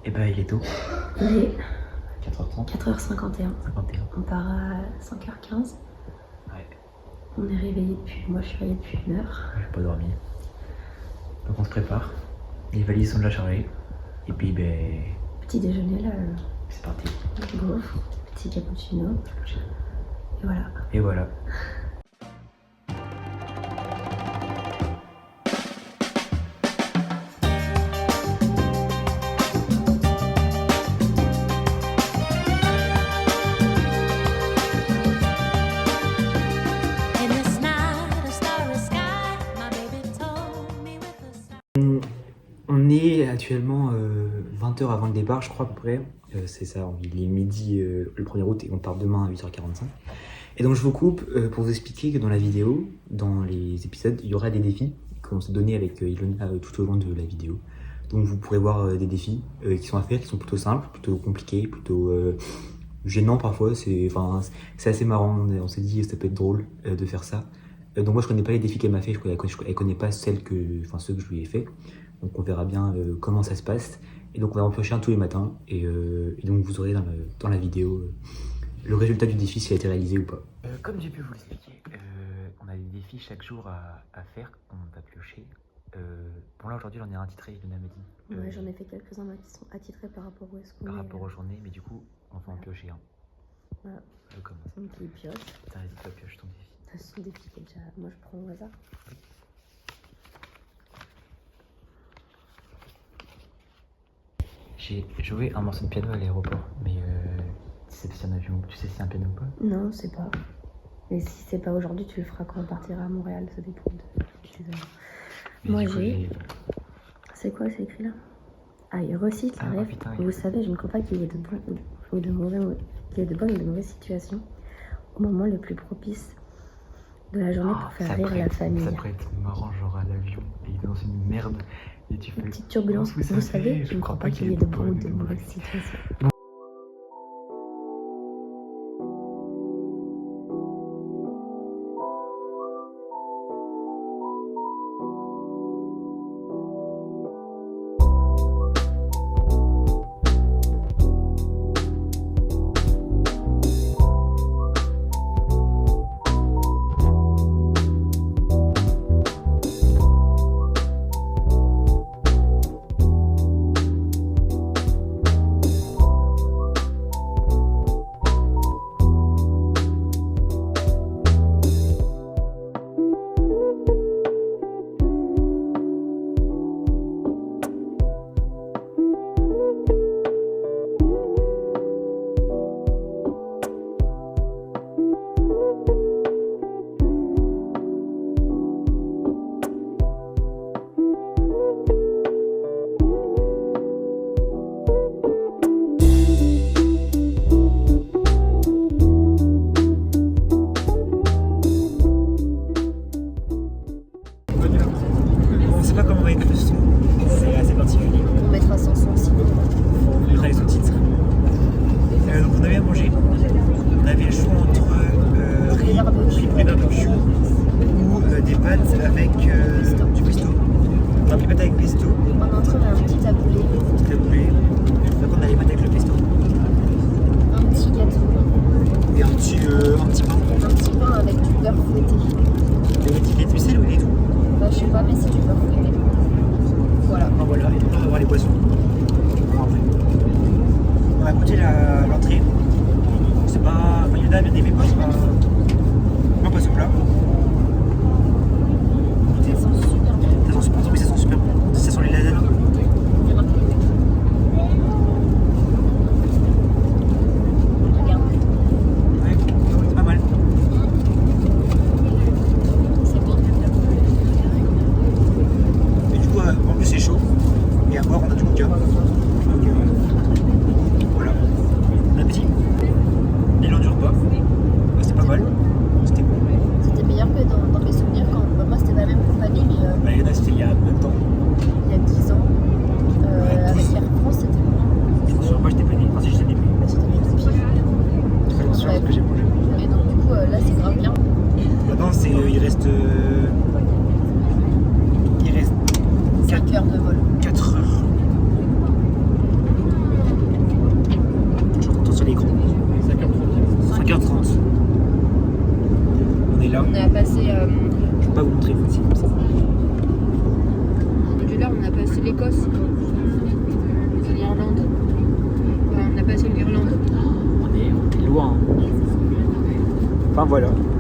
Et bah il est tôt. Il est 4h30. 4h51. 51. On part à 5h15. Ouais. On est réveillé depuis. Moi je suis réveillée depuis 1 heure. J'ai pas dormi. Donc on se prépare. Les valises sont déjà chargées. Et puis ben. Petit déjeuner là. C'est parti. Gaufre, petit cappuccino. Et voilà. Et voilà. On est actuellement 20h avant le départ, je crois à peu près. C'est ça, il est midi le 1er août et on part demain à 8h45. Et donc je vous coupe pour vous expliquer que dans la vidéo, dans les épisodes, il y aura des défis qu'on s'est donnés avec Ilona tout au long de la vidéo. Donc vous pourrez voir des défis qui sont à faire, qui sont plutôt simples, plutôt compliqués, plutôt gênants parfois. C'est assez marrant, on s'est dit ça peut être drôle de faire ça. Donc moi je connais pas les défis qu'elle m'a fait, elle connaît pas ceux que je lui ai fait. Donc on verra bien comment ça se passe. Et donc on va en piocher un tous les matins. Et donc vous aurez dans la vidéo le résultat du défi, s'il a été réalisé ou pas. Comme j'ai pu vous l'expliquer, on a des défis chaque jour à faire, on va piocher. Bon là aujourd'hui j'en ai un titré, Ilona m'a dit. Ouais, j'en ai fait quelques-uns là qui sont attitrés par rapport où est-ce qu'on est. Par rapport aux journées, mais du coup on va en piocher un. Voilà. Je commence. Donc il pioche. T'as raison, toi pioche ton défi. Son défi qui est déjà. Moi je prends au hasard. J'ai joué un morceau de piano à l'aéroport, mais tu sais si c'est un avion, tu sais si c'est un piano ou pas? Non, c'est pas. Mais si c'est pas aujourd'hui, tu le feras quand on partira à Montréal, ça dépend de. Moi j'ai. C'est quoi, c'est écrit là? Ah, il recycle les rêves. Vous savez, je ne crois pas qu'il y ait de bonnes ou de mauvaises situations au moment le plus propice de la journée pour faire rire la famille. Ça pourrait être marrant, genre à l'avion, et il est dans une merde, et tu fais... Une petite turbulence, vous savez, je ne crois pas qu'il y ait de bonnes ou de mauvaises situations. L'entrée, c'est pas. Il y en a bien aimé, pas ce plat. Ça sent super bon. Oui, ça sent super bon. Ça sent les lasagnes. Regarde. Ouais, c'est pas mal. C'est bon. Et du coup, en plus, c'est chaud. Et à boire, on a du coca. Voilà. Bon appétit. Bilan du repas. C'était pas mal. C'était bon. C'était meilleur que dans mes souvenirs quand moi c'était la même compagnie, mais. Il y en a, c'était il y a combien de temps? Il y a 10 ans. Avec Air France, c'était bon. Je me souviens pas, j'étais pas né. Enfin, si j'étais né. C'était bien de pire. Je fais attention à ce que j'ai mangé. Et donc, du coup, là c'est grave bien. Maintenant, il reste 5 heures de vol. 4 heures. Enfin voilà.